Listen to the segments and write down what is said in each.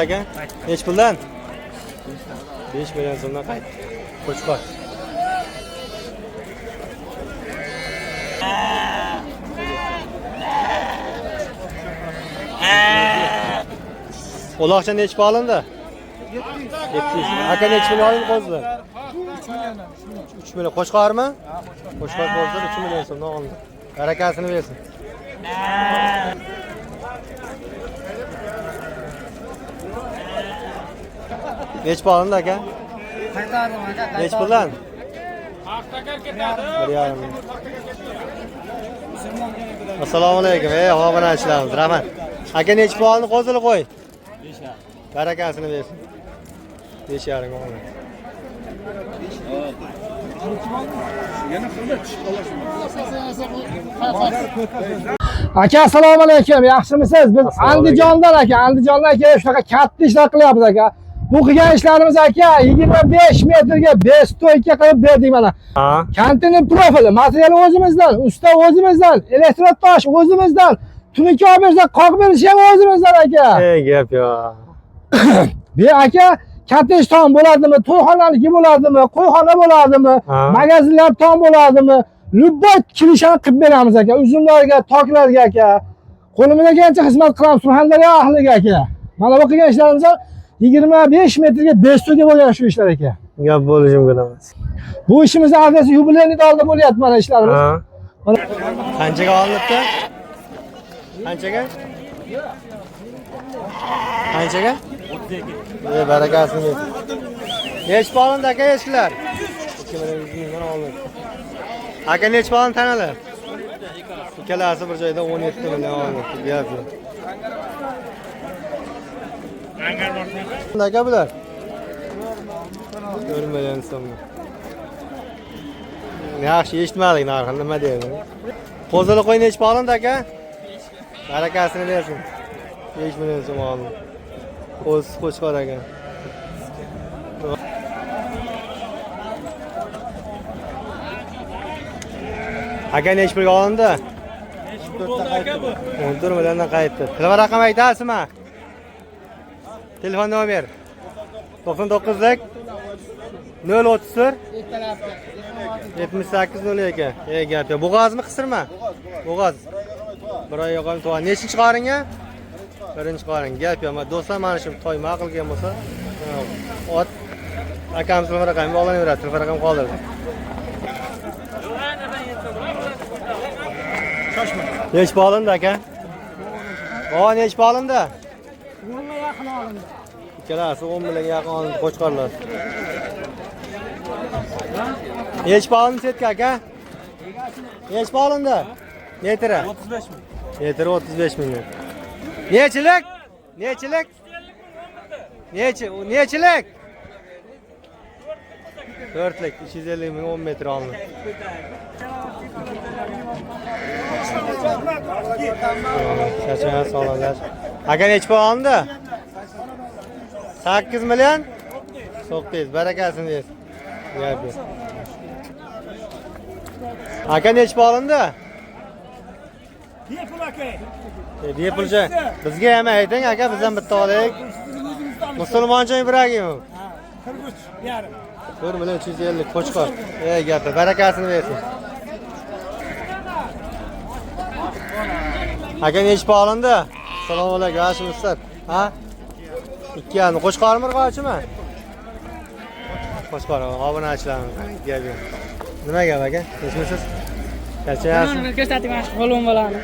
aka. Nech puldan? 5 million so'mdan qaytdi. Qo'chqor. Uloqcha nech pul olindi? 700. Aka nech pul olindi qo'zlar? 3 million. Qo'chqormi? Qo'chqor qo'zlar 3 million so'mdan olindi. Barakasini bersin. Nech pul olindi aka? Qaytardim aka. Nech puldan? 1,5. Assalomu alaykum. Obunachilarimiz, rahmat. Aka nech pul olindi qo'zini qo'y? 5,5. Barakasini bersin. 5,5 olindi. Aka assalomu alaykum. Yaxshimisiz? Biz Andijondan aka, Andijondan kelib shunaqa katta ishlar qilyapmiz aka. Bu qilgan ishlarimiz aka 25 metrga bestoyka qilib berdik mana. Konteyner profili, material o'zimizdan, usta o'zimizdan, elektrod tosh o'zimizdan, tunuka olib bersak qoq berish ham o'zimizdan aka. Gap yo. Bu aka kattej tom bo'ladimi, to'yxonaligi bo'ladimi, qo'yxona bo'ladimi, magazinlar tom bo'ladimi, любой kirishani qilib beramiz aka. Uzumlarga, toklarga aka. Qo'limizdan kelgancha xizmat qilamiz Surxondaryo ahliga aka. Mana bu qilgan ishlarimiz 25 metrga bestoyka bo'lgan shu ishlar aka. Gap bo'lishi mumkin emas. Bu ishimizni adresi yubileyni oldi bo'lyapti mana ishlarimiz. Qanchaga olinibdi? Qanchaga? Qanchaga? 32. Barakasini bersin. Nech pul olindi aka eshiklar? 2 million olindi. Aka nech pul olindi tanalar? Ikkalasi bir joyda 17 million olindi. Gap yo'q. Aka bular? 4 million so'm. Yaxshi eshitmadik narxini, nima deydi? Qo'zini qo'y nech pul olindi aka? Barakasini bersin. 5 million so'm olindi. Qo'chqor aka. Aka nech pulga olindi? 14 milliondan qaytdi. Telefon raqam aytasizmi? Telefon nomer 99 034 7802. Gap yo'q. Bo'g'ozmi, qisirmi? Bo'g'oz. Bir oy yo'qolib to'g'an. Nechinchi qoringa? Birinchi qorin. Gap yo'q. Do'stlar, mana shu to'y ma'qul kelgan bo'lsa, ot akamiz telefon raqamini olaveradi. Telefon raqam qoldirdi. Nech pul olindi aka? Nech pul olindi? 10 ga yaqin olindi. Ikkalasi 10 million yaqin olindi qo'chqorlar. Nech pul olindi setka aka? Nech pul olindi? Metri? 35 million. Metri 35 million. Nechilik? Nechilik? Nechilik? 4lik 250 ming 10 metr olindi. Shachana sog'lomlar. Aka nech pul olindi? 8 million? 900. Barakasini bersin. Gap yo'q. Aka nech pul olindi? Bepul aka. Bepulcha. Bizga ham ayting aka, biz ham bitta olaylik. Musulmoncha Ibragimov. 43,5. 4 million 350 qo'chqor. Gapi, barakasini bersin. Aka nech pul olindi? Assalomu alaykum, yaxshimisizlar? Ha? 2,5 qo'chqormi, urg'ochimi? Qo'chqor, obunachilarimiz. Gap yo'q. Nima gap aka? Nechmisiz? Charchayapsiz? Ko'rsating mana shu qo'lim bo'ladi.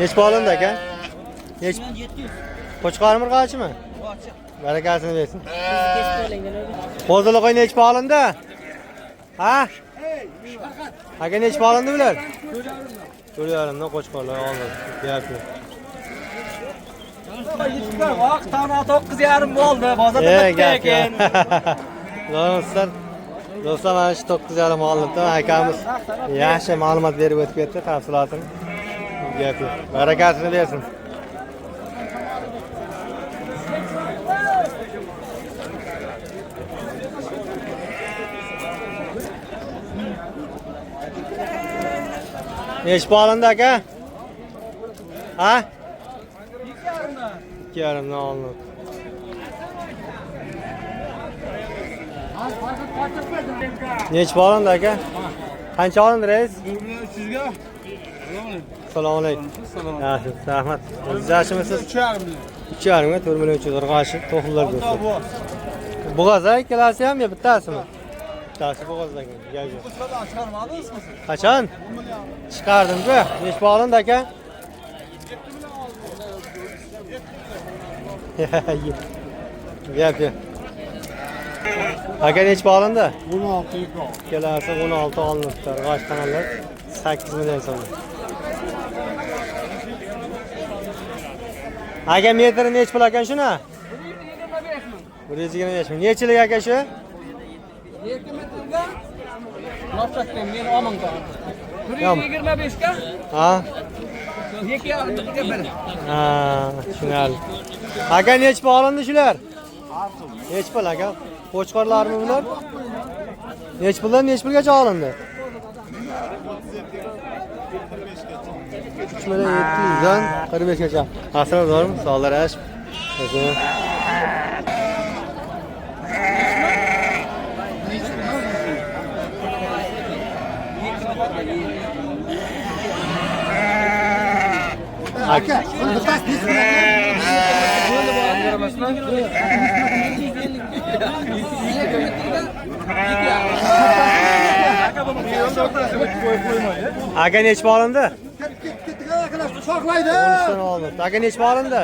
Nech pul olindi aka? Nech? Qo'chqormi, urg'ochimi? Barakasini bersin. Qo'zini qo'y nech pul olindi? Ha? Aka nech pul olindi bular? 4,5 dan qo'chqorlar oldi. Gap yo'q. Vaqt tana 9,5 bo'ldi. Bozorda bitta ekan. Do'stlar, mana shu 9,5 olibdi. Akamiz yaxshi ma'lumot berib o'tib ketdi, tafsilotini. Gap yo'q. Barakasini bersin. Nech pul olindi aka? Ha? 2,5 dan olindi. Nechi olindi aka? Qancha olindi reis? 300 ga. Assalomu alaykum. Yaxshi, rahmat. O'zingizmisiz? 3,5 3,5 ga 4 million urg'ashi to'xillar bo'lsa. Bo'g'oz ikkalasi ham yo bittasimi? Bittasi bo'g'ozdan ekan. Qachon? Chiqardim-ku. Nechi olindi aka? Gap yo'q. Aka nechi olindi? 16 ga. Ikkalasi 16 olinibdi. G'osh kanallar 8 million so'm. Aka metri nechi pul ekan shuni? 125 ming. Nechilik aka shu? 2 metrga nosatdan men olmangda. 125 ga Ha? 2,5 ga bir. Ha, tushunarli. Aka nechi pul olindi shular? Nechi pul aka? Qo'chqorlarmi bular? Nechi puldan nechi pulgacha olindi? 3 million 700 dan 45 gacha. Asradormi? Sog'lar ash. Aka, aka nechi olindi? Soqlaydi. 13 olindi. Aka nechi olindi?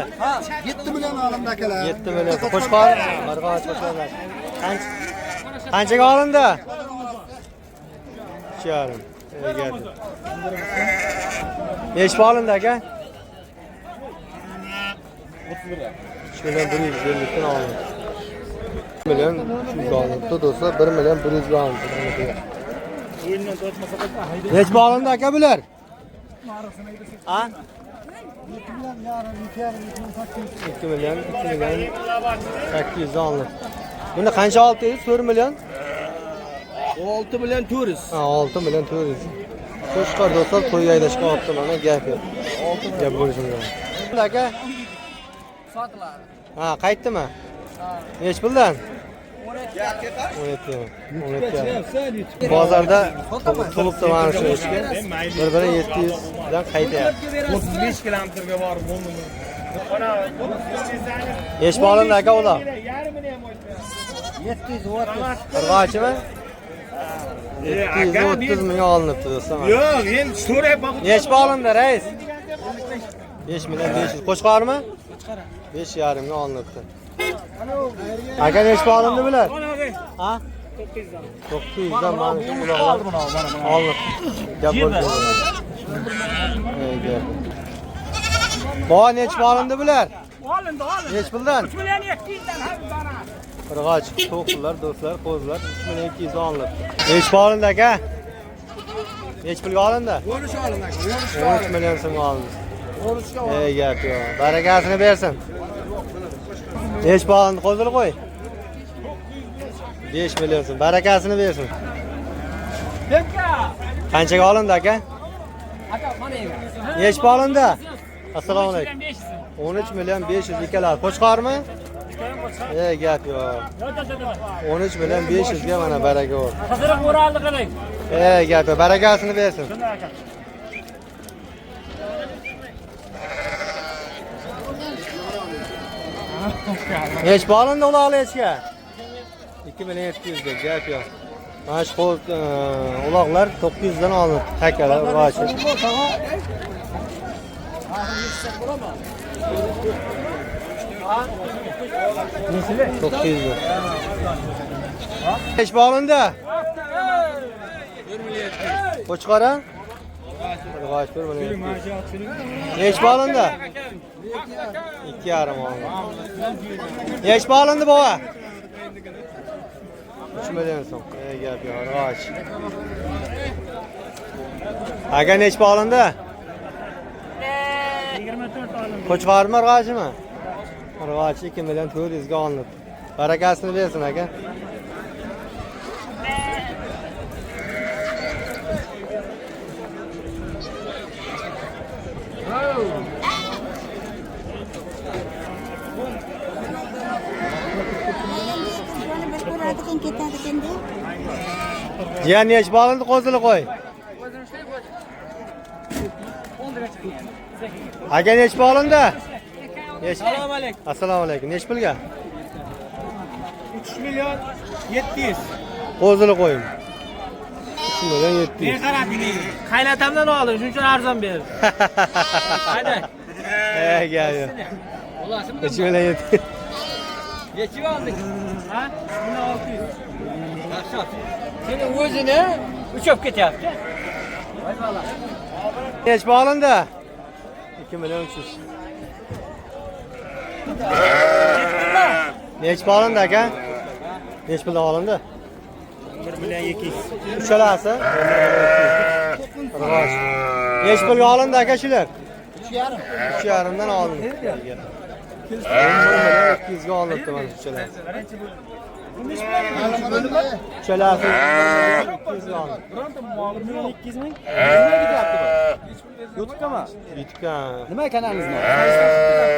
7 million olindi akalar. 7 million. Qo'chqor, marg'och qo'chqorlar. Qanchaga olindi? 3,5. Egadi. Nechi olindi aka? 3 million 150 dan olindi. 1 million 300 olindi. Do'stlar 1 million 100 ga olindi. Nechi olindi aka bular? Ha? 2 million 800 olindi. Buni qancha oldi? 4 million? 6 million 400. Ha, 6 million 400. Qo'shqor do'stlar to'y aydashga olibdi mana gap yo'q. Gap bo'lishim kerak. Aka? Sotiladi. Ha, qaytdimi? Nechi puldan? 17. Bozorda turibdi mana shu ishga. Bir-biri 700 dan qaytyapti. 35 kilometrga borib bo'ldimi? Nechi olindi aka ular? 730. Qirg'ochimi? 730 ming olinibdi do'stlar. Yo'q, endi so'rayapman. Nechi olindi reis? 5 million 500. Qo'chqormi? 5,5 ming olinibdi. Aka nechi olindi bular? Ha? 900 dan mana shu uloqlar olib. Gap bo'ldi. Bo nechi olindi bular? Olindi. Nechi puldan? 3 million 200 dan har dona. Qirg'och, to'qlar, do'stlar, qo'zlar 3 million 200 olinibdi. Nechi olindi aka? Nechi pulga olindi? 13 olindi aka. 13 million so'm olindi. Ey gap yo'q. Barakasini bersin. Nechi olindi qo'zil qo'y? 5 million so'm. Barakasini bersin. Bekka. Qanchaga olindi aka? Aka mana endi. Nechi olindi? Assalomu alaykum. 13 million 500 ikkalar. Qo'chqormi? Gap yo'q. 13 million 500 ga mana baraka bor. Qiziriq o'raldi qiling. Gap yo'q. Barakasini bersin. Nechi olindi uloqli echka? 2 million 700 ga gap yo'q. Mana shu uloqlar 900 dan olinib, takalar, urg'ochi. Nesili? 900 dan. Nechi olindi? 1 million. Qo'chqora? Urg'och 1 million. Nechi olindi? 2,5 olindi. Nechi olindi bova? 3 million so'm. Gap yo'q, urg'och. Aka nechi olindi? 24 olindi. Qo'chqormi, urg'ochimi? Urg'och 2 million 400 ga olinib. Barakasini bersin aka. boradigan ketadigan deb. Jiyan nech bağlandı qo'zini qo'y. Aka nech bağlandı? Assalomu alaykum. Assalomu alaykum. Nech pulga? 3 milyon 700. Qo'zini qo'ying. 3 million 700. Men qarabing. Qaynatamdan oldim, shuning uchun arzon berdim. Hayda. Gel. Olasizmi? 3 million 700. Nechi oldik? Ha? 3600. Yaxshi. Sening o'zini uchib ketyapti. Voy Nech bağlandı? 2 million 300. Nech bağlandı aka? Nech pulga olindi? 1 milyon 200. Uchalasi? Rivoj. Nech pulga olindi aka shular? 3,5. 3,5 dan olindi. 200 ga olindi mana shular. Uchalasi 200 ga olindi. Bironta muolib 200 ming. YouTube'dami? YouTube'ga. Nima kanalingiz bor?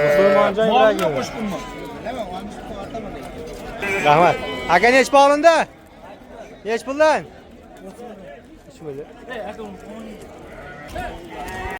Musulmonjon yuragi. Rahmat. Aka nech bağlandı? Nech puldan? 3 million.